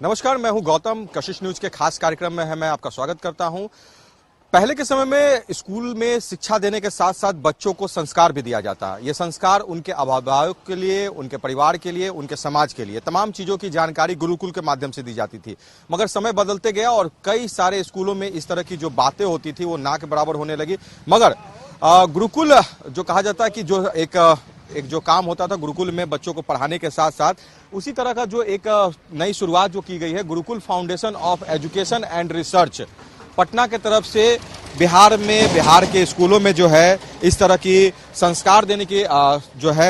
नमस्कार, मैं हूं गौतम। कशिश न्यूज के खास कार्यक्रम में मैं आपका स्वागत करता हूं। पहले के समय में स्कूल में शिक्षा देने के साथ साथ बच्चों को संस्कार भी दिया जाता है। ये संस्कार उनके अभिभावक के लिए, उनके परिवार के लिए, उनके समाज के लिए तमाम चीजों की जानकारी गुरुकुल के माध्यम से दी जाती थी। मगर समय बदलते गया और कई सारे स्कूलों में इस तरह की जो बातें होती थी वो ना के बराबर होने लगी। मगर गुरुकुल जो कहा जाता है कि जो एक जो काम होता था गुरुकुल में बच्चों को पढ़ाने के साथ साथ, उसी तरह का जो एक नई शुरुआत जो की गई है, Gurukul foundation of education and research Patna के तरफ से बिहार के स्कूलों में जो है इस तरह की संस्कार देने की जो है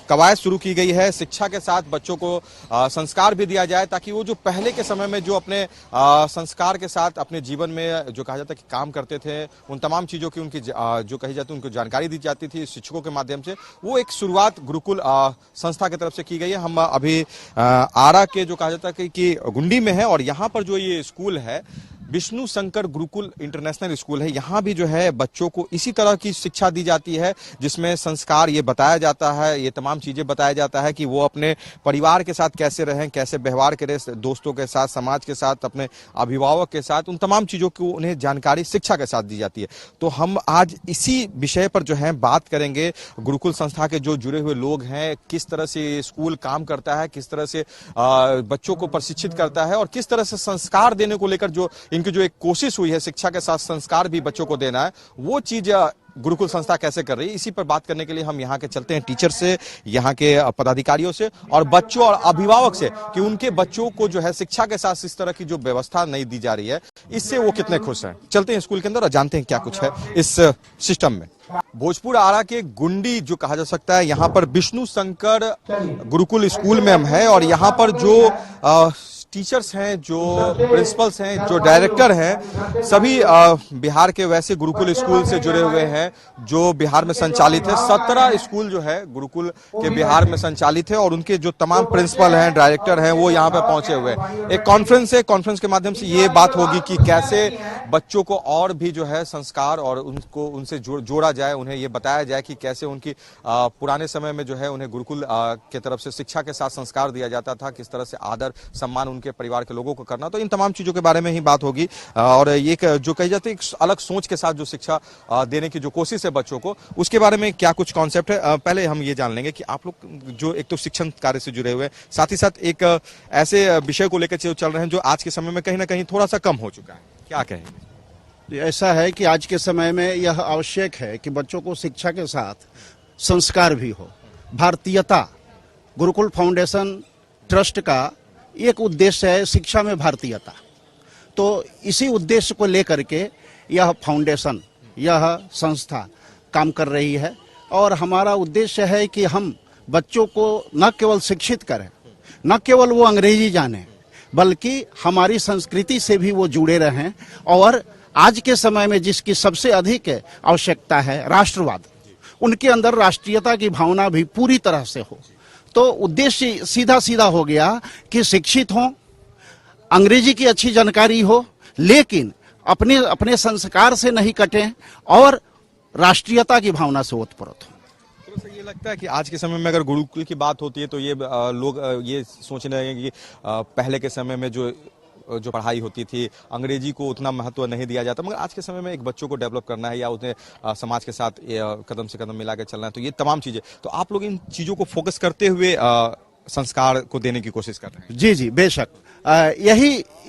कवायद शुरू की गई है। शिक्षा के साथ बच्चों को संस्कार भी दिया जाए ताकि वो जो पहले के समय में जो अपने संस्कार के साथ अपने जीवन में जो कहा जाता है कि काम करते थे, उन तमाम चीज़ों की उनकी जो कही जाती है उनको जानकारी दी जाती थी शिक्षकों के माध्यम से। वो एक शुरुआत गुरुकुल संस्था की तरफ से की गई है। हम अभी आरा के जो कहा जाता है कि गुंडी में है और यहाँ पर जो ये स्कूल है विष्णु शंकर गुरुकुल इंटरनेशनल स्कूल है। यहाँ भी जो है बच्चों को इसी तरह की शिक्षा दी जाती है जिसमें संस्कार ये बताया जाता है, ये तमाम चीजें बताया जाता है कि वो अपने परिवार के साथ कैसे रहें, कैसे व्यवहार करें, दोस्तों के साथ, समाज के साथ, अपने अभिभावक के साथ, उन तमाम चीजों की उन्हें जानकारी शिक्षा के साथ दी जाती है। तो हम आज इसी विषय पर जो है बात करेंगे। गुरुकुल संस्था के जो जुड़े हुए लोग हैं, किस तरह से स्कूल काम करता है, किस तरह से बच्चों को प्रशिक्षित करता है और किस तरह से संस्कार देने को लेकर जो इनकी जो एक कोशिश हुई है शिक्षा के साथ संस्कार भी बच्चों को देना है, वो चीज गुरुकुल संस्था कैसे कर रही है, इसी पर बात करने के लिए हम यहाँ के चलते हैं टीचर से, यहाँ के पदाधिकारियों से और बच्चों और अभिभावक से कि उनके बच्चों को जो है शिक्षा के साथ इस तरह की जो व्यवस्था नहीं दी जा रही है, इससे वो कितने खुश हैं। चलते हैं स्कूल के अंदर और जानते हैं क्या कुछ है इस सिस्टम में। भोजपुर आरा के गुंडी जो कहा जा सकता है, यहाँ पर विष्णु शंकर गुरुकुल स्कूल में हम है और यहाँ पर जो टीचर्स हैं, जो प्रिंसिपल्स हैं, जो डायरेक्टर हैं, सभी बिहार के वैसे गुरुकुल स्कूल से जुड़े हुए हैं जो बिहार में संचालित है। 17 स्कूल जो है गुरुकुल के बिहार में संचालित है और उनके जो तमाम प्रिंसिपल हैं, डायरेक्टर हैं, वो यहाँ पे पहुंचे हुए हैं। एक कॉन्फ्रेंस है, कॉन्फ्रेंस के माध्यम से ये बात होगी कि कैसे बच्चों को और भी जो है संस्कार और उनको उनसे जोड़ा जाए, उन्हें ये बताया जाए कि कैसे उनकी पुराने समय में जो है उन्हें गुरुकुल के तरफ से शिक्षा के साथ संस्कार दिया जाता था, किस तरह से आदर सम्मान उनके परिवार के लोगों को करना। तो इन तमाम चीजों के बारे में ही बात होगी और एक जो कही जाती है एक अलग सोच के साथ जो शिक्षा देने की जो कोशिश है बच्चों को, उसके बारे में क्या कुछ कॉन्सेप्ट है। पहले हम ये जान लेंगे कि आप लोग जो एक तो शिक्षण कार्य से जुड़े हुए हैं, साथ ही साथ एक ऐसे विषय को लेकर चल रहे हैं जो आज के समय में कहीं ना कहीं थोड़ा सा कम हो चुका है, क्या कहेंगे? ऐसा है कि आज के समय में यह आवश्यक है कि बच्चों को शिक्षा के साथ संस्कार भी हो। भारतीयता, गुरुकुल फाउंडेशन ट्रस्ट का एक उद्देश्य है शिक्षा में भारतीयता। तो इसी उद्देश्य को लेकर के यह फाउंडेशन, यह संस्था काम कर रही है और हमारा उद्देश्य है कि हम बच्चों को न केवल शिक्षित करें, न केवल वो अंग्रेजी जाने, बल्कि हमारी संस्कृति से भी वो जुड़े रहें और आज के समय में जिसकी सबसे अधिक आवश्यकता है राष्ट्रवाद, उनके अंदर राष्ट्रीयता की भावना भी पूरी तरह से हो। तो उद्देश्य सीधा हो गया कि शिक्षित हो, अंग्रेजी की अच्छी जानकारी हो, लेकिन अपने संस्कार से नहीं कटें और राष्ट्रीयता की भावना से ओतप्रोत हो। तो ये लगता है कि आज के समय में अगर गुरुकुल की बात होती है तो ये लोग ये सोचने लगे कि पहले के समय में जो पढ़ाई होती थी अंग्रेजी को उतना महत्व नहीं दिया जाता, मगर आज के समय में एक बच्चों को डेवलप करना है या उन्हें समाज के साथ कदम से कदम मिला के चलना है, तो ये तमाम चीजें, तो आप लोग इन चीजों को फोकस करते हुए संस्कार को देने की कोशिश कर रहे हैं। जी जी, बेशक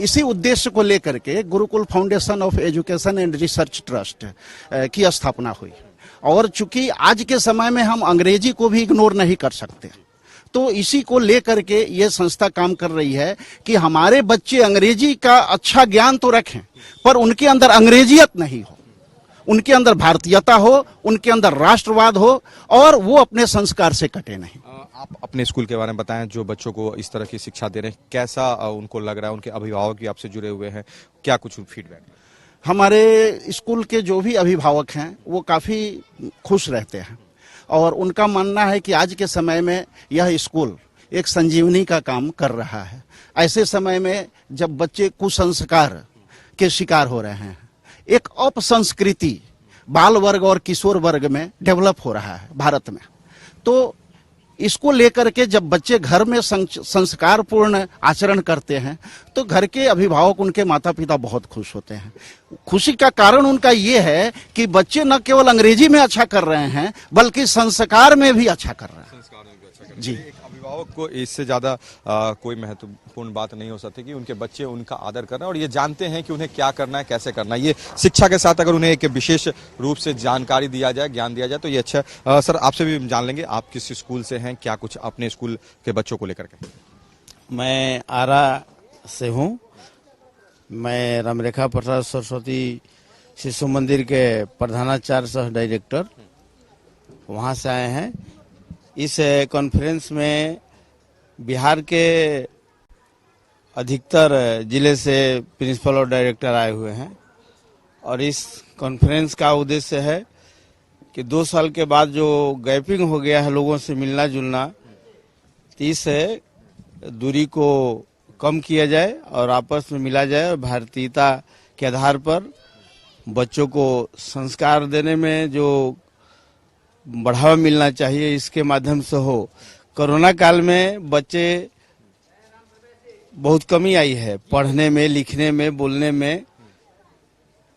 इसी उद्देश्य को लेकर के Gurukul foundation of education and research trust की स्थापना हुई और चूंकि आज के समय में हम अंग्रेजी को भी इग्नोर नहीं कर सकते, तो इसी को लेकर के ये संस्था काम कर रही है कि हमारे बच्चे अंग्रेजी का अच्छा ज्ञान तो रखें पर उनके अंदर अंग्रेजियत नहीं हो, उनके अंदर भारतीयता हो, उनके अंदर राष्ट्रवाद हो और वो अपने संस्कार से कटे नहीं। आप अपने स्कूल के बारे में बताएं, जो बच्चों को इस तरह की शिक्षा दे रहे हैं, कैसा उनको लग रहा है? उनके अभिभावक भी आपसे जुड़े हुए हैं, क्या कुछ फीडबैक? हमारे स्कूल के जो भी अभिभावक हैं वो काफी खुश रहते हैं और उनका मानना है कि आज के समय में यह स्कूल एक संजीवनी का काम कर रहा है। ऐसे समय में जब बच्चे कुसंस्कार के शिकार हो रहे हैं, एक अपसंस्कृति बाल वर्ग और किशोर वर्ग में डेवलप हो रहा है भारत में, तो इसको लेकर के जब बच्चे घर में संस्कारपूर्ण आचरण करते हैं तो घर के अभिभावक, उनके माता पिता बहुत खुश होते हैं। खुशी का कारण उनका ये है कि बच्चे न केवल अंग्रेजी में अच्छा कर रहे हैं बल्कि संस्कार में भी अच्छा कर रहे हैं। जी, एक अभिभावक को इससे ज्यादा कोई महत्वपूर्ण बात नहीं हो सकती कि उनके बच्चे उनका आदर कर रहे हैं और ये जानते हैं कि उन्हें क्या करना है, कैसे करना है। ये शिक्षा के साथ अगर उन्हें एक विशेष रूप से जानकारी दिया जाए, ज्ञान दिया जाए तो ये अच्छा। सर, आपसे भी जान लेंगे, आप किस स्कूल से हैं, क्या कुछ अपने स्कूल के बच्चों को लेकर के? मैं आरा से हूँ। मैं रामरेखा प्रसाद सरस्वती शिशु मंदिर के प्रधानाचार्य सह डायरेक्टर वहाँ से आए हैं। इस कॉन्फ्रेंस में बिहार के अधिकतर जिले से प्रिंसिपल और डायरेक्टर आए हुए हैं और इस कॉन्फ्रेंस का उद्देश्य है कि 2 साल के बाद जो गैपिंग हो गया है लोगों से मिलना जुलना, इस दूरी को कम किया जाए और आपस में मिला जाए और भारतीयता के आधार पर बच्चों को संस्कार देने में जो बढ़ावा मिलना चाहिए, इसके माध्यम से हो। कोरोना काल में बच्चे बहुत कमी आई है पढ़ने में, लिखने में, बोलने में,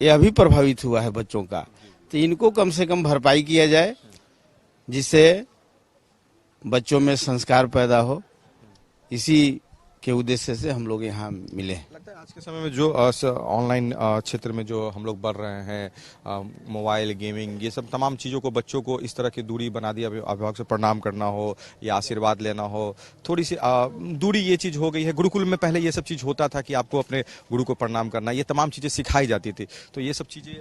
यह भी प्रभावित हुआ है बच्चों का। तो इनको कम से कम भरपाई किया जाए जिससे बच्चों में संस्कार पैदा हो। इसी के उद्देश्य से हम लोग यहाँ मिले हैं। लगता है आज के समय में जो ऑनलाइन क्षेत्र में जो हम लोग बढ़ रहे हैं, मोबाइल गेमिंग, ये सब तमाम चीज़ों को बच्चों को इस तरह की दूरी बना दी। अभिभावक से प्रणाम करना हो या आशीर्वाद लेना हो, थोड़ी सी दूरी ये चीज़ हो गई है। गुरुकुल में पहले ये सब चीज़ होता था कि आपको अपने गुरु को प्रणाम करना, ये तमाम चीज़ें सिखाई जाती थी। तो ये सब चीज़ें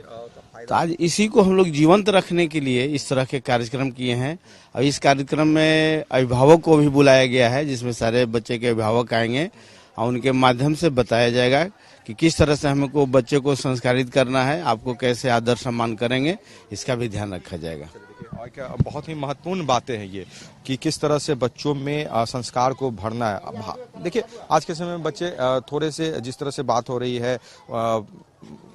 तो आज इसी को हम लोग जीवंत रखने के लिए इस तरह के कार्यक्रम किए हैं और इस कार्यक्रम में अभिभावक को भी बुलाया गया है जिसमें सारे बच्चे के अभिभावक आएंगे और उनके माध्यम से बताया जाएगा कि किस तरह से हमको बच्चे को संस्कारित करना है, आपको कैसे आदर सम्मान करेंगे, इसका भी ध्यान रखा जाएगा। और क्या बहुत ही महत्वपूर्ण बातें हैं ये कि किस तरह से बच्चों में संस्कार को भरना है। देखिए आज के समय में बच्चे थोड़े से, जिस तरह से बात हो रही है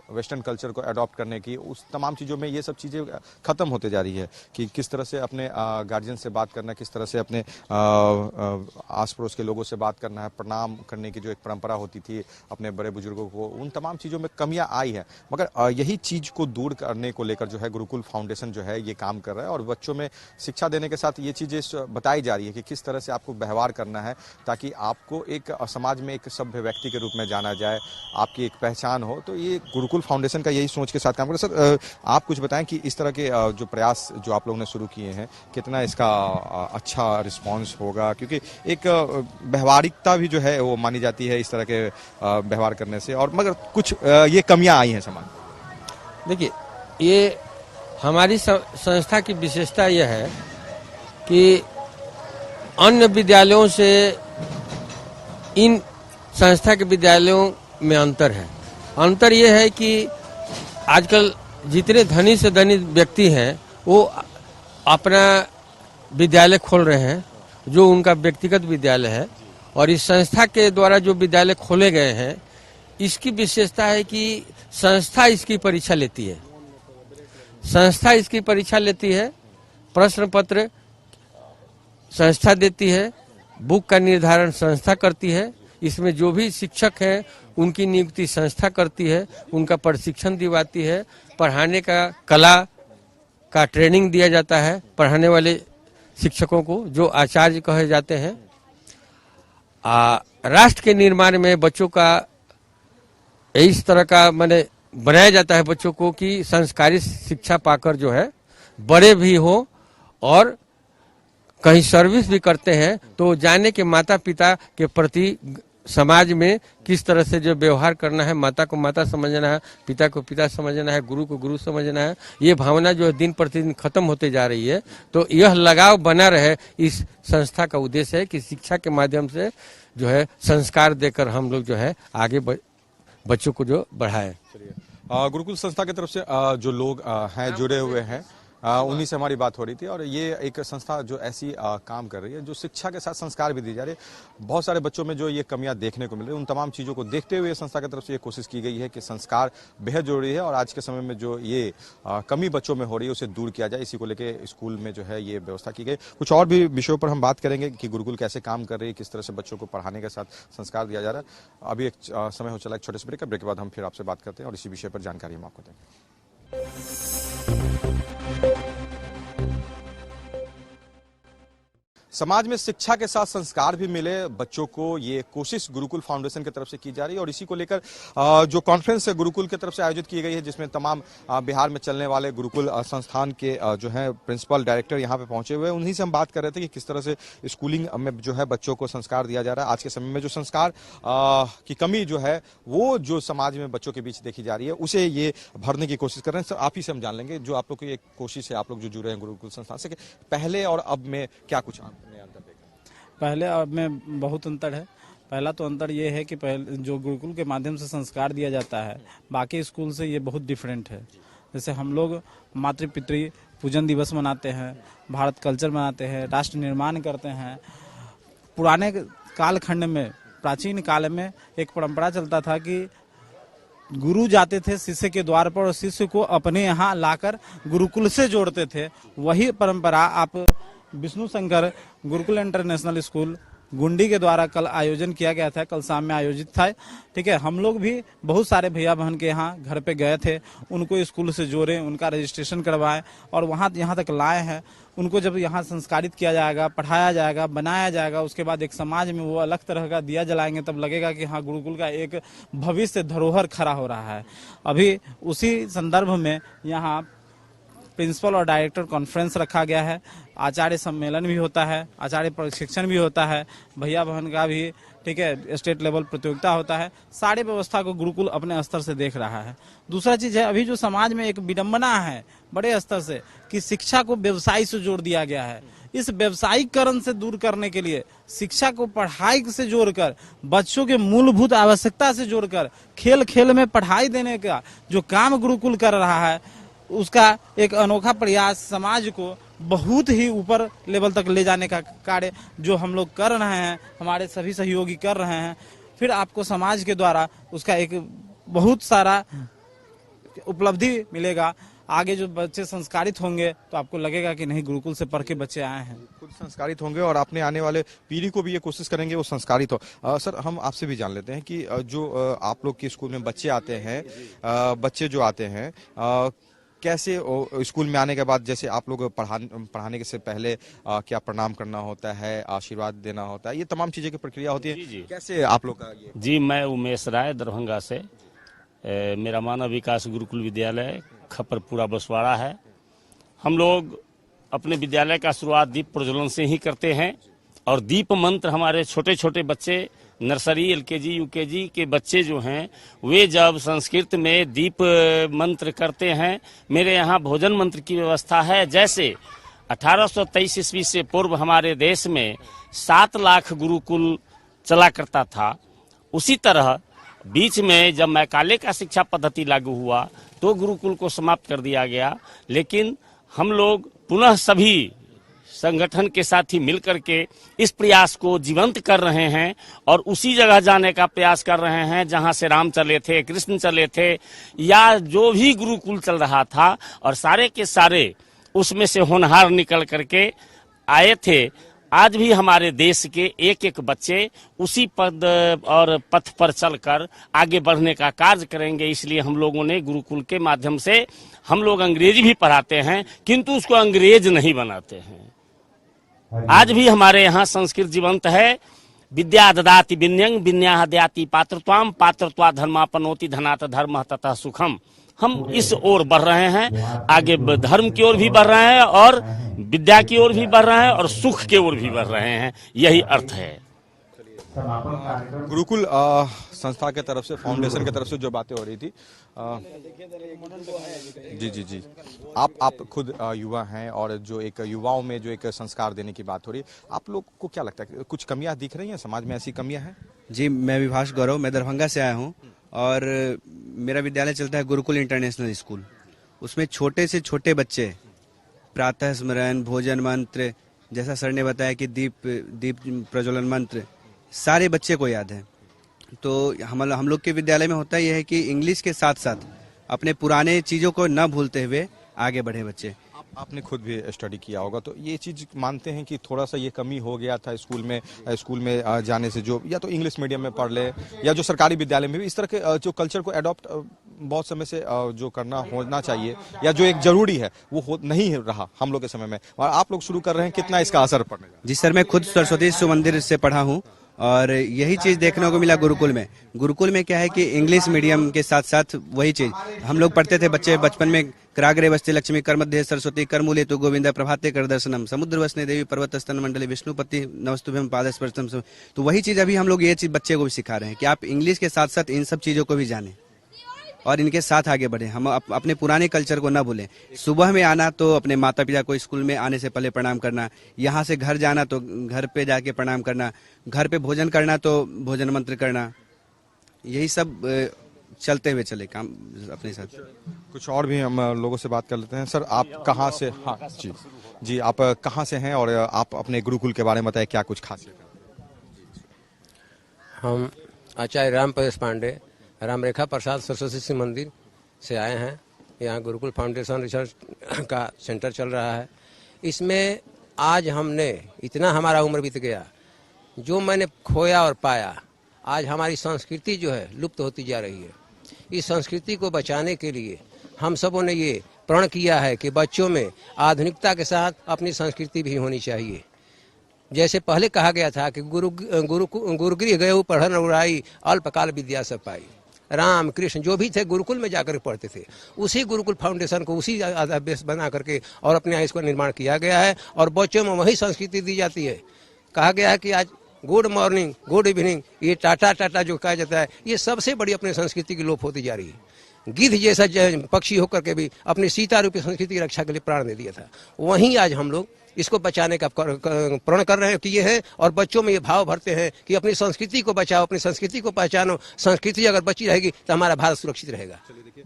वेस्टर्न कल्चर को अडॉप्ट करने की, उस तमाम चीज़ों में ये सब चीज़ें ख़त्म होते जा रही है कि किस तरह से अपने गार्जियन से बात करना है, किस तरह से अपने आस पड़ोस के लोगों से बात करना है, प्रणाम करने की जो एक परंपरा होती थी अपने बड़े बुजुर्गों को, उन तमाम चीज़ों में कमियां आई हैं। मगर यही चीज़ को दूर करने को लेकर जो है गुरुकुल फाउंडेशन जो है ये काम कर रहा है और बच्चों में शिक्षा देने के साथ ये चीज़ें बताई जा रही है कि किस तरह से आपको व्यवहार करना है ताकि आपको एक समाज में एक सभ्य व्यक्ति के रूप में जाना जाए, आपकी एक पहचान हो। तो ये गुरुकुल फाउंडेशन का यही सोच के साथ काम कर रहे हैं। सर, आप कुछ बताएं कि इस तरह के जो प्रयास जो आप लोगों ने शुरू किए हैं, कितना इसका अच्छा रिस्पांस होगा, क्योंकि एक व्यवहारिकता भी जो है वो मानी जाती है इस तरह के व्यवहार करने से, और मगर कुछ ये कमियां आई हैं समाज। देखिए, ये हमारी संस्था की विशेषता यह है कि अन्य विद्यालयों से इन संस्था के विद्यालयों में अंतर है। अंतर ये है कि आजकल जितने धनी से धनी व्यक्ति हैं वो अपना विद्यालय खोल रहे हैं जो उनका व्यक्तिगत विद्यालय है, और इस संस्था के द्वारा जो विद्यालय खोले गए हैं इसकी विशेषता है कि संस्था इसकी परीक्षा लेती है। संस्था इसकी परीक्षा लेती है, प्रश्न पत्र संस्था देती है, बुक का निर्धारण संस्था करती है, इसमें जो भी शिक्षक हैं उनकी नियुक्ति संस्था करती है, उनका प्रशिक्षण दिवाती है, पढ़ाने का कला का ट्रेनिंग दिया जाता है पढ़ाने वाले शिक्षकों को जो आचार्य कहे जाते हैं। राष्ट्र के निर्माण में बच्चों का इस तरह का माने बनाया जाता है बच्चों को कि संस्कारी शिक्षा पाकर जो है बड़े भी हो और कहीं सर्विस भी करते हैं तो जाने के माता पिता के प्रति समाज में किस तरह से जो व्यवहार करना है, माता को माता समझना है, पिता को पिता समझना है, गुरु को गुरु समझना है, ये भावना जो है दिन प्रतिदिन खत्म होते जा रही है। तो यह लगाव बना रहे, इस संस्था का उद्देश्य है कि शिक्षा के माध्यम से जो है संस्कार देकर हम लोग जो है आगे बच्चों को जो बढ़ाए। गुरुकुल संस्था की तरफ से जो लोग हैं जुड़े हुए हैं, उन्हीं से हमारी बात हो रही थी। और ये एक संस्था जो ऐसी काम कर रही है, जो शिक्षा के साथ संस्कार भी दी जा रही है। बहुत सारे बच्चों में जो ये कमियां देखने को मिल रही है, उन तमाम चीज़ों को देखते हुए संस्था की तरफ से ये कोशिश की गई है कि संस्कार बेहद जरूरी है और आज के समय में जो ये कमी बच्चों में हो रही है उसे दूर किया जाए, इसी को लेकर स्कूल में जो है ये व्यवस्था की गई। कुछ और भी विषयों पर हम बात करेंगे कि गुरुकुल कैसे काम कर रही है, किस तरह से बच्चों को पढ़ाने के साथ संस्कार दिया जा रहा है। अभी एक समय हो चला एक छोटे से ब्रेक के बाद हम फिर आपसे बात करते हैं और इसी विषय पर जानकारी हम आपको देंगे। समाज में शिक्षा के साथ संस्कार भी मिले बच्चों को, ये कोशिश गुरुकुल फाउंडेशन की तरफ से की जा रही है और इसी को लेकर जो कॉन्फ्रेंस है गुरुकुल की तरफ से आयोजित की गई है, जिसमें तमाम बिहार में चलने वाले गुरुकुल संस्थान के जो है प्रिंसिपल डायरेक्टर यहाँ पे पहुंचे हुए हैं। उन्हीं से हम बात कर रहे थे कि किस तरह से स्कूलिंग में जो है बच्चों को संस्कार दिया जा रहा है। आज के समय में जो संस्कार की कमी जो है वो जो समाज में बच्चों के बीच देखी जा रही है, उसे ये भरने की कोशिश कर रहे हैं। सर, आप ही से हम जान लेंगे, जो आप लोग की एक कोशिश है, आप लोग जो जुड़े हैं गुरुकुल संस्थान से, पहले और अब में क्या कुछ अंतर देखा? पहले अब में बहुत अंतर है। पहला तो अंतर ये है कि पहले जो गुरुकुल के माध्यम से संस्कार दिया जाता है, बाकी स्कूल से ये बहुत डिफरेंट है। जैसे हम लोग मातृ पितृ पूजन दिवस मनाते हैं, भारत कल्चर मनाते हैं, राष्ट्र निर्माण करते हैं। पुराने कालखंड में, प्राचीन काल में एक परंपरा चलता था कि गुरु जाते थे शिष्य के द्वार पर और शिष्य को अपने यहाँ लाकर गुरुकुल से जोड़ते थे। वही परंपरा आप विष्णु शंकर गुरुकुल इंटरनेशनल स्कूल गुंडी के द्वारा कल आयोजन किया गया था, कल शाम में आयोजित था। ठीक है, हम लोग भी बहुत सारे भैया बहन के यहाँ घर पे गए थे, उनको स्कूल से जोड़े, उनका रजिस्ट्रेशन करवाए और वहाँ यहाँ तक लाए हैं। उनको जब यहाँ संस्कारित किया जाएगा, पढ़ाया जाएगा, बनाया जाएगा, उसके बाद एक समाज में वो अलग तरह का दिया जलाएंगे, तब लगेगा कि हाँ गुरुकुल का एक भविष्य धरोहर खड़ा हो रहा है। अभी उसी संदर्भ में यहाँ प्रिंसिपल और डायरेक्टर कॉन्फ्रेंस रखा गया है, आचार्य सम्मेलन भी होता है, आचार्य प्रशिक्षण भी होता है, भैया बहन का भी, ठीक है, स्टेट लेवल प्रतियोगिता होता है। सारी व्यवस्था को गुरुकुल अपने स्तर से देख रहा है। दूसरा चीज है, अभी जो समाज में एक विडंबना है बड़े स्तर से कि शिक्षा को व्यवसाय से जोड़ दिया गया है। इस व्यवसायीकरण से दूर करने के लिए शिक्षा को पढ़ाई से जोड़कर, बच्चों के मूलभूत आवश्यकता से जोड़कर, खेल खेल में पढ़ाई देने का जो काम गुरुकुल कर रहा है, उसका एक अनोखा प्रयास समाज को बहुत ही ऊपर लेवल तक ले जाने का कार्य जो हम लोग कर रहे हैं, हमारे सभी सहयोगी कर रहे हैं। फिर आपको समाज के द्वारा उसका एक बहुत सारा उपलब्धि मिलेगा। आगे जो बच्चे संस्कारित होंगे तो आपको लगेगा कि नहीं, गुरुकुल से पढ़ के बच्चे आए हैं, खुद संस्कारित होंगे और अपने आने वाले पीढ़ी को भी ये कोशिश करेंगे वो संस्कारित हो। सर, हम आपसे भी जान लेते हैं कि जो आप लोग के स्कूल में बच्चे आते हैं, बच्चे जो आते हैं, कैसे स्कूल में आने के बाद, जैसे आप लोग पढ़ाने के से पहले क्या प्रणाम करना होता है, आशीर्वाद देना होता है, ये तमाम चीजें की प्रक्रिया होती है? जी। कैसे आप लोग का ये? जी, मैं उमेश राय दरभंगा से, मेरा मानव विकास गुरुकुल विद्यालय खपरपुरा बसवाड़ा है। हम लोग अपने विद्यालय का शुरुआत दीप प्रज्वलन से ही करते हैं और दीप मंत्र हमारे छोटे छोटे बच्चे, नर्सरी, एलकेजी, यूकेजी के बच्चे जो हैं, वे जब संस्कृत में दीप मंत्र करते हैं। मेरे यहाँ भोजन मंत्र की व्यवस्था है। जैसे 1823 ईस्वी से पूर्व हमारे देश में 7 लाख गुरुकुल चला करता था, उसी तरह बीच में जब मैकाले का शिक्षा पद्धति लागू हुआ तो गुरुकुल को समाप्त कर दिया गया। लेकिन हम लोग पुनः सभी संगठन के साथ ही मिलकर के इस प्रयास को जीवंत कर रहे हैं और उसी जगह जाने का प्रयास कर रहे हैं जहां से राम चले थे, कृष्ण चले थे, या जो भी गुरुकुल चल रहा था, और सारे के सारे उसमें से होनहार निकल करके आए थे। आज भी हमारे देश के एक एक बच्चे उसी पद और पथ पर चलकर आगे बढ़ने का कार्य करेंगे। इसलिए हम लोगों ने गुरुकुल के माध्यम से, हम लोग अंग्रेजी भी पढ़ाते हैं किंतु उसको अंग्रेज नहीं बनाते हैं। आज भी हमारे यहाँ संस्कृत जीवंत है। विद्या ददाति विनयं विनया दयाति पात्रत्वाम पात्रत्वा धर्मापनोति धनात धर्म तथा सुखम। हम इस ओर बढ़ रहे हैं, आगे धर्म की ओर भी बढ़ रहे हैं और विद्या की ओर भी बढ़ रहे हैं और सुख की ओर भी बढ़ रहे हैं। यही अर्थ है। गुरुकुल संस्था के तरफ से, फाउंडेशन की तरफ से जो बातें हो रही थी, जी, आप खुद युवा हैं और जो एक युवाओं में जो एक संस्कार देने की बात हो रही है, आप लोग को क्या लगता है, कुछ कमियां दिख रही हैं समाज में? ऐसी कमियां हैं? जी, मैं विभाष गौरव, मैं दरभंगा से आया हूं और मेरा विद्यालय चलता है गुरुकुल इंटरनेशनल स्कूल। उसमें छोटे से छोटे बच्चे प्रातः स्मरण, भोजन मंत्र, जैसा सर ने बताया कि दीप प्रज्वलन मंत्र सारे बच्चे को याद है। तो हम लोग के विद्यालय में होता यह है कि इंग्लिश के साथ साथ अपने पुराने चीज़ों को न भूलते हुए आगे बढ़े बच्चे। आपने खुद भी स्टडी किया होगा, तो ये चीज मानते हैं कि थोड़ा सा ये कमी हो गया था स्कूल में जाने से, जो या तो इंग्लिश मीडियम में पढ़ ले या जो सरकारी विद्यालय में भी इस तरह के जो कल्चर को अडॉप्ट बहुत समय से जो करना होना चाहिए या जो एक जरूरी है वो नहीं रहा हम लोग के समय में, और आप लोग शुरू कर रहे हैं, कितना इसका असर पड़ने लगा? जी सर, मैं खुद सरस्वती शिशु मंदिर से पढ़ा हूँ और यही चीज़ देखने को मिला गुरुकुल में। गुरुकुल में क्या है कि इंग्लिश मीडियम के साथ साथ वही चीज़ हम लोग पढ़ते थे बच्चे बचपन में, कराग्रे वस्ते लक्ष्मी, कर मध्य सरस्वती, कर मूले तो गोविंद, प्रभाते कर दर्शनम, समुद्र वसने देवी, पर्वत स्तन मंडली, विष्णुपति नमस्तुभ्यं पादस्पर्शम। तो वही चीज़ अभी हम लोग ये चीज़ बच्चे को भी सिखा रहे हैं कि आप इंग्लिश के साथ साथ इन सब चीज़ों को भी जानें और इनके साथ आगे बढ़े। हम अपने पुराने कल्चर को ना भूलें। सुबह में आना तो अपने माता पिता को स्कूल में आने से पहले प्रणाम करना, यहाँ से घर जाना तो घर पे जाके प्रणाम करना, घर पे भोजन करना तो भोजन मंत्र करना, यही सब चलते हुए चले काम अपने साथ। कुछ और भी हम लोगों से बात कर लेते हैं। सर, आप कहाँ से? हाँ जी, आप कहाँ से हैं और आप अपने गुरुकुल के बारे में बताएं, क्या कुछ खासियत है? हम आचार्य राम प्रवेश पांडे, रामरेखा प्रसाद सरस्वती शिशु मंदिर से आए हैं। यहाँ गुरुकुल फाउंडेशन रिसर्च का सेंटर चल रहा है। इसमें आज हमने इतना, हमारा उम्र बीत गया, जो मैंने खोया और पाया, आज हमारी संस्कृति जो है लुप्त होती जा रही है। इस संस्कृति को बचाने के लिए हम सबों ने ये प्रण किया है कि बच्चों में आधुनिकता के साथ अपनी संस्कृति भी होनी चाहिए। जैसे पहले कहा गया था कि गुरुगृह गए पढ़न उड़ाई, अल्पकाल विद्या सब पाई। राम कृष्ण जो भी थे गुरुकुल में जाकर पढ़ते थे। उसी गुरुकुल फाउंडेशन को उसी बेस बना करके और अपने यहाँ इसका निर्माण किया गया है और बच्चों में वही संस्कृति दी जाती है। कहा गया है कि आज गुड मॉर्निंग, गुड इवनिंग, ये टाटा टाटा जो कहा जाता है, ये सबसे बड़ी अपनी संस्कृति की लोप होती जा रही है। गिद्ध जैसा पक्षी होकर के भी अपनी सीता रूपी संस्कृति की रक्षा के लिए प्राण दे दिया था। वहीं आज हम लोग इसको बचाने का प्रण कर रहे हैं कि ये है, और बच्चों में ये भाव भरते हैं कि अपनी संस्कृति को बचाओ, अपनी संस्कृति को पहचानो। संस्कृति अगर बची रहेगी तो हमारा भारत सुरक्षित रहेगा। चलिए देखिए,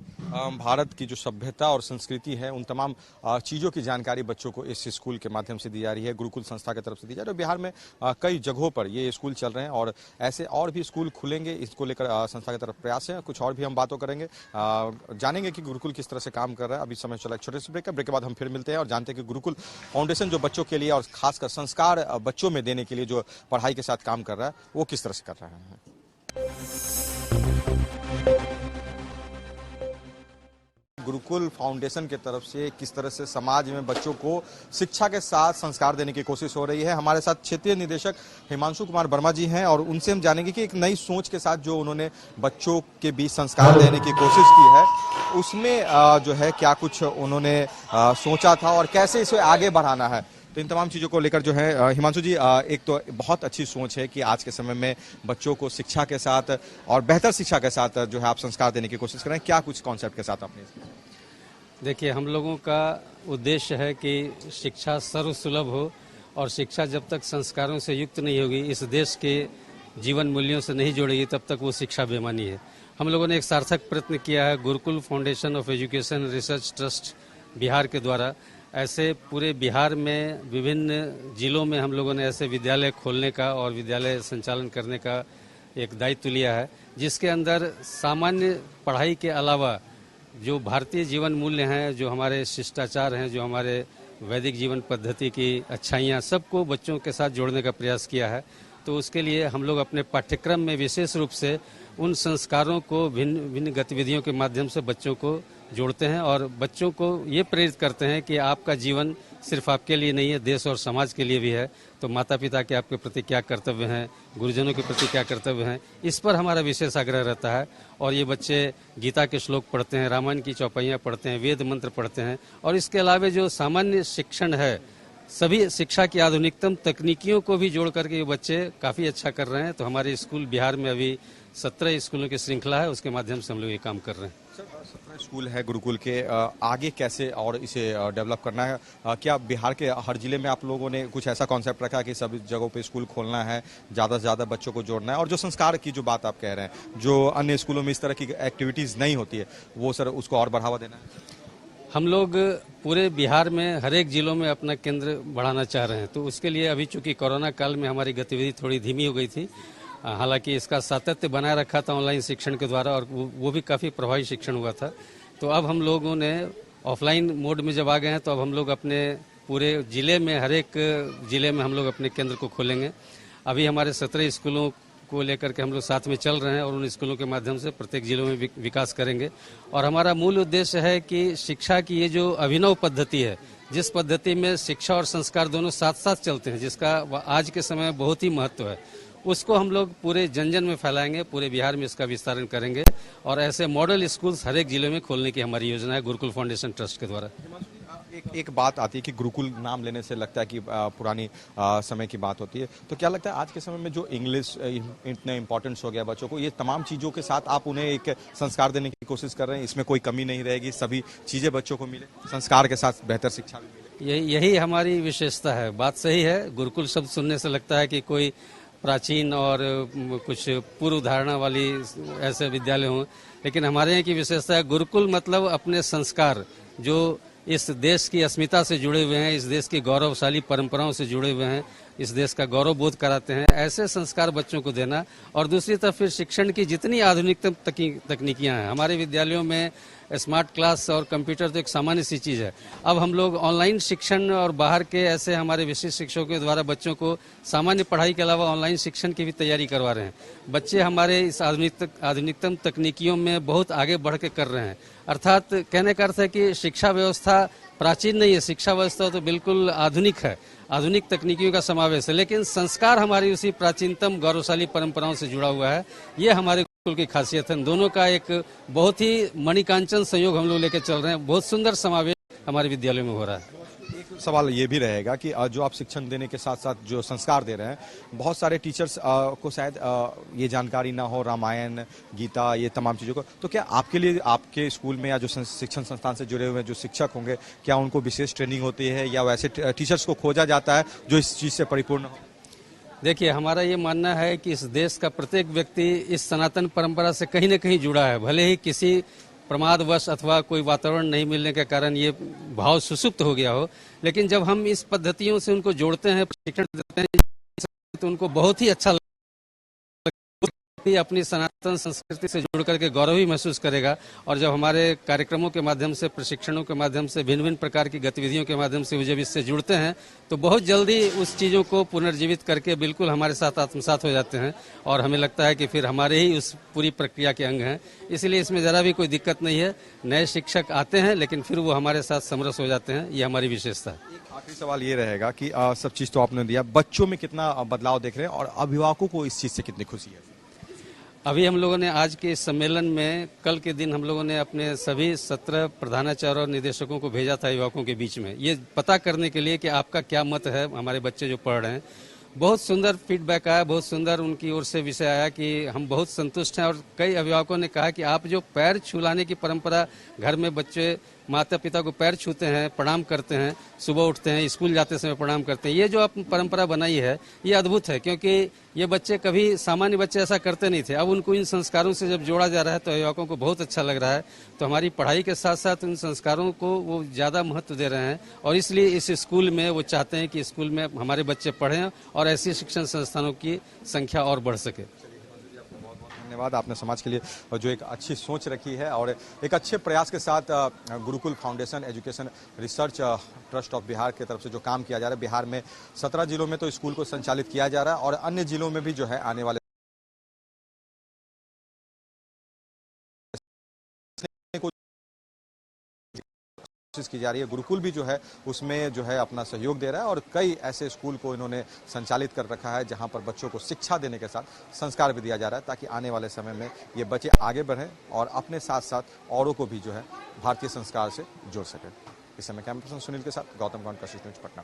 भारत की जो सभ्यता और संस्कृति है, उन तमाम चीज़ों की जानकारी बच्चों को इस स्कूल के माध्यम से दी जा रही है, गुरुकुल संस्था की तरफ से दी जा रही है। बिहार में कई जगहों पर ये स्कूल चल रहे हैं और ऐसे और भी स्कूल खुलेंगे, इसको लेकर संस्था की तरफ प्रयास है। कुछ और भी हम बातों करेंगे, जानेंगे कि गुरुकुल किस तरह से काम कर रहा है। अभी समय चला एक छोटे से ब्रेक के बाद हम फिर मिलते हैं और जानते हैं कि गुरुकुल फाउंडेशन जो बच्चों के लिए और खासकर संस्कार बच्चों में देने के लिए जो पढ़ाई के साथ काम कर रहा है, वो किस तरह से कर रहा है। गुरुकुल फाउंडेशन की तरफ से किस तरह से समाज में बच्चों को शिक्षा के साथ संस्कार देने की कोशिश हो रही है। हमारे साथ क्षेत्रीय निदेशक हिमांशु कुमार वर्मा जी हैं और उनसे हम जानेंगे कि एक नई सोच के साथ जो उन्होंने बच्चों के बीच संस्कार देने की कोशिश की है, उसमें जो है क्या कुछ उन्होंने सोचा था और कैसे इसे आगे बढ़ाना है। तो इन तमाम चीज़ों को लेकर जो है हिमांशु जी, एक तो बहुत अच्छी सोच है कि आज के समय में बच्चों को शिक्षा के साथ और बेहतर शिक्षा के साथ जो है आप संस्कार देने की कोशिश करें। क्या कुछ कॉन्सेप्ट के साथ आपने? देखिए, हम लोगों का उद्देश्य है कि शिक्षा सर्वसुलभ हो और शिक्षा जब तक संस्कारों से युक्त नहीं होगी, इस देश के जीवन मूल्यों से नहीं जोड़ेगी, तब तक वो शिक्षा बेमानी है। हम लोगों ने एक सार्थक प्रयत्न किया है Gurukul foundation of education research trust Bihar के द्वारा। ऐसे पूरे बिहार में विभिन्न जिलों में हम लोगों ने ऐसे विद्यालय खोलने का और विद्यालय संचालन करने का एक दायित्व लिया है, जिसके अंदर सामान्य पढ़ाई के अलावा जो भारतीय जीवन मूल्य हैं, जो हमारे शिष्टाचार हैं, जो हमारे वैदिक जीवन पद्धति की अच्छाइयाँ, सबको बच्चों के साथ जोड़ने का प्रयास किया है। तो उसके लिए हम लोग अपने पाठ्यक्रम में विशेष रूप से उन संस्कारों को भिन्न भिन्न गतिविधियों के माध्यम से बच्चों को जोड़ते हैं और बच्चों को ये प्रेरित करते हैं कि आपका जीवन सिर्फ आपके लिए नहीं है, देश और समाज के लिए भी है। तो माता पिता के आपके प्रति क्या कर्तव्य हैं, गुरुजनों के प्रति क्या कर्तव्य हैं, इस पर हमारा विशेष आग्रह रहता है। और ये बच्चे गीता के श्लोक पढ़ते हैं, रामायण की चौपाइयाँ पढ़ते हैं, वेद मंत्र पढ़ते हैं और इसके अलावा जो सामान्य शिक्षण है, सभी शिक्षा की आधुनिकतम तकनीकियों को भी जोड़ करके ये बच्चे काफ़ी अच्छा कर रहे हैं। तो हमारे स्कूल बिहार में अभी 17 स्कूलों की श्रृंखला है, उसके माध्यम से हम लोग ये काम कर रहे हैं। सर, 17 स्कूल है गुरुकुल के, आगे कैसे और इसे डेवलप करना है? क्या बिहार के हर जिले में आप लोगों ने कुछ ऐसा कॉन्सेप्ट रखा कि सभी जगहों पे स्कूल खोलना है, ज़्यादा से ज़्यादा बच्चों को जोड़ना है और जो संस्कार की जो बात आप कह रहे हैं, जो अन्य स्कूलों में इस तरह की एक्टिविटीज़ नहीं होती है, वो सर उसको और बढ़ावा देना है? हम लोग पूरे बिहार में हर एक जिलों में अपना केंद्र बढ़ाना चाह रहे हैं। तो उसके लिए अभी चूंकि कोरोना काल में हमारी गतिविधि थोड़ी धीमी हो गई थी, हालांकि इसका सातत्य बनाए रखा था ऑनलाइन शिक्षण के द्वारा और वो भी काफ़ी प्रभावी शिक्षण हुआ था। तो अब हम लोगों ने ऑफलाइन मोड में जब आ गए हैं तो अब हम लोग अपने पूरे जिले में हर एक जिले में हम लोग अपने केंद्र को खोलेंगे। अभी हमारे 17 स्कूलों को लेकर के हम लोग साथ में चल रहे हैं और उन स्कूलों के माध्यम से प्रत्येक जिलों में विकास करेंगे। और हमारा मूल उद्देश्य है कि शिक्षा की ये जो अभिनव पद्धति है, जिस पद्धति में शिक्षा और संस्कार दोनों साथ साथ चलते हैं, जिसका आज के समय में बहुत ही महत्व है, उसको हम लोग पूरे जन जन में फैलाएंगे, पूरे बिहार में इसका विस्तारण करेंगे और ऐसे मॉडल स्कूल्स हर एक जिले में खोलने की हमारी योजना है गुरुकुल फाउंडेशन ट्रस्ट के द्वारा। एक बात आती है कि गुरुकुल नाम लेने से लगता है कि पुरानी समय की बात होती है, तो क्या लगता है आज के समय में जो इंग्लिश इतने इम्पोर्टेंस हो गया बच्चों को, ये तमाम चीज़ों के साथ आप उन्हें एक संस्कार देने की कोशिश कर रहे हैं, इसमें कोई कमी नहीं रहेगी, सभी चीज़ें बच्चों को मिले, संस्कार के साथ बेहतर शिक्षा भी मिले? यही हमारी विशेषता है। बात सही है, गुरुकुल शब्द सुनने से लगता है कि कोई प्राचीन और कुछ पूर्व धारणा वाली ऐसे विद्यालय हों, लेकिन हमारे यहाँ की विशेषता है गुरुकुल मतलब अपने संस्कार जो इस देश की अस्मिता से जुड़े हुए हैं, इस देश की गौरवशाली परंपराओं से जुड़े हुए हैं, इस देश का गौरव बोध कराते हैं, ऐसे संस्कार बच्चों को देना। और दूसरी तरफ फिर शिक्षण की जितनी आधुनिकतम तकनीकियां हैं, हमारे विद्यालयों में स्मार्ट क्लास और कंप्यूटर तो एक सामान्य सी चीज़ है। अब हम लोग ऑनलाइन शिक्षण और बाहर के ऐसे हमारे विशिष्ट शिक्षकों के द्वारा बच्चों को सामान्य पढ़ाई के अलावा ऑनलाइन शिक्षण की भी तैयारी करवा रहे हैं। बच्चे हमारे इस आधुनिकतम तकनीकियों में बहुत आगे बढ़ के कर रहे हैं। अर्थात कहने का अर्थ है कि शिक्षा व्यवस्था प्राचीन नहीं है, शिक्षा व्यवस्था तो बिल्कुल आधुनिक है, आधुनिक तकनीकियों का समावेश है, लेकिन संस्कार हमारी उसी प्राचीनतम गौरवशाली परंपराओं से जुड़ा हुआ है। ये हमारे गुरुकुल की खासियत है। दोनों का एक बहुत ही मणिकांचन संयोग हम लोग लेकर चल रहे हैं। बहुत सुंदर समावेश हमारे विद्यालयों में हो रहा है। एक सवाल ये भी रहेगा कि जो आप शिक्षण देने के साथ साथ जो संस्कार दे रहे हैं, बहुत सारे टीचर्स को शायद ये जानकारी ना हो, रामायण, गीता, ये तमाम चीज़ों को, तो क्या आपके लिए आपके स्कूल में या जो शिक्षण संस्थान से जुड़े हुए जो शिक्षक होंगे, क्या उनको विशेष ट्रेनिंग होती है या वैसे टीचर्स को खोजा जाता है जो इस चीज़ से परिपूर्ण हो? देखिए, हमारा ये मानना है कि इस देश का प्रत्येक व्यक्ति इस सनातन परंपरा से कहीं न कहीं जुड़ा है। भले ही किसी प्रमादवश अथवा कोई वातावरण नहीं मिलने के कारण ये भाव सुसुप्त हो गया हो, लेकिन जब हम इस पद्धतियों से उनको जोड़ते हैं, प्रशिक्षण देते हैं, तो उनको बहुत ही अच्छा अपनी सनातन संस्कृति से जुड़ करके गौरव ही महसूस करेगा। और जब हमारे कार्यक्रमों के माध्यम से, प्रशिक्षणों के माध्यम से, भिन्न भिन्न प्रकार की गतिविधियों के माध्यम से वो जब इससे जुड़ते हैं तो बहुत जल्दी उस चीज़ों को पुनर्जीवित करके बिल्कुल हमारे साथ आत्मसात हो जाते हैं और हमें लगता है कि फिर हमारे ही उस पूरी प्रक्रिया के अंग हैं। इसलिए इसमें ज़रा भी कोई दिक्कत नहीं है। नए शिक्षक आते हैं लेकिन फिर वो हमारे साथ समरस हो जाते हैं, ये हमारी विशेषता है। आखिरी सवाल ये रहेगा कि सब चीज़ तो आपने दिया, बच्चों में कितना बदलाव देख रहे हैं और अभिभावकों को इस चीज़ से कितनी खुशी है? अभी हम लोगों ने आज के इस सम्मेलन में, कल के दिन हम लोगों ने अपने सभी 17 प्रधानाचार्य और निदेशकों को भेजा था अभिभावकों के बीच में, ये पता करने के लिए कि आपका क्या मत है हमारे बच्चे जो पढ़ रहे हैं। बहुत सुंदर फीडबैक आया, बहुत सुंदर उनकी ओर से विषय आया कि हम बहुत संतुष्ट हैं। और कई अभिभावकों ने कहा कि आप जो पैर छुलाने की परंपरा, घर में बच्चे माता पिता को पैर छूते हैं, प्रणाम करते हैं, सुबह उठते हैं, स्कूल जाते समय प्रणाम करते हैं, ये जो आप परंपरा बनाई है ये अद्भुत है, क्योंकि ये बच्चे कभी, सामान्य बच्चे ऐसा करते नहीं थे। अब उनको इन संस्कारों से जब जोड़ा जा रहा है तो अभिभावकों को बहुत अच्छा लग रहा है। तो हमारी पढ़ाई के साथ साथ उन संस्कारों को वो ज़्यादा महत्व दे रहे हैं और इसलिए इस स्कूल में वो चाहते हैं कि स्कूल में हमारे बच्चे पढ़ें और ऐसी शिक्षण संस्थानों की संख्या और बढ़ सके। धन्यवाद, आपने समाज के लिए जो एक अच्छी सोच रखी है और एक अच्छे प्रयास के साथ Gurukul foundation education research trust of Bihar की तरफ से जो काम किया जा रहा है, बिहार में 17 जिलों में तो स्कूल को संचालित किया जा रहा है और अन्य जिलों में भी जो है आने वाले कोशिश की जा रही है। गुरुकुल भी जो है उसमें जो है अपना सहयोग दे रहा है और कई ऐसे स्कूल को इन्होंने संचालित कर रखा है जहां पर बच्चों को शिक्षा देने के साथ संस्कार भी दिया जा रहा है, ताकि आने वाले समय में ये बच्चे आगे बढ़ें और अपने साथ साथ औरों को भी जो है भारतीय संस्कार से जोड़ सकें। इस समय कैमरा पर्सन सुनील के साथ गौतम कौन, कशिश न्यूज, पटना।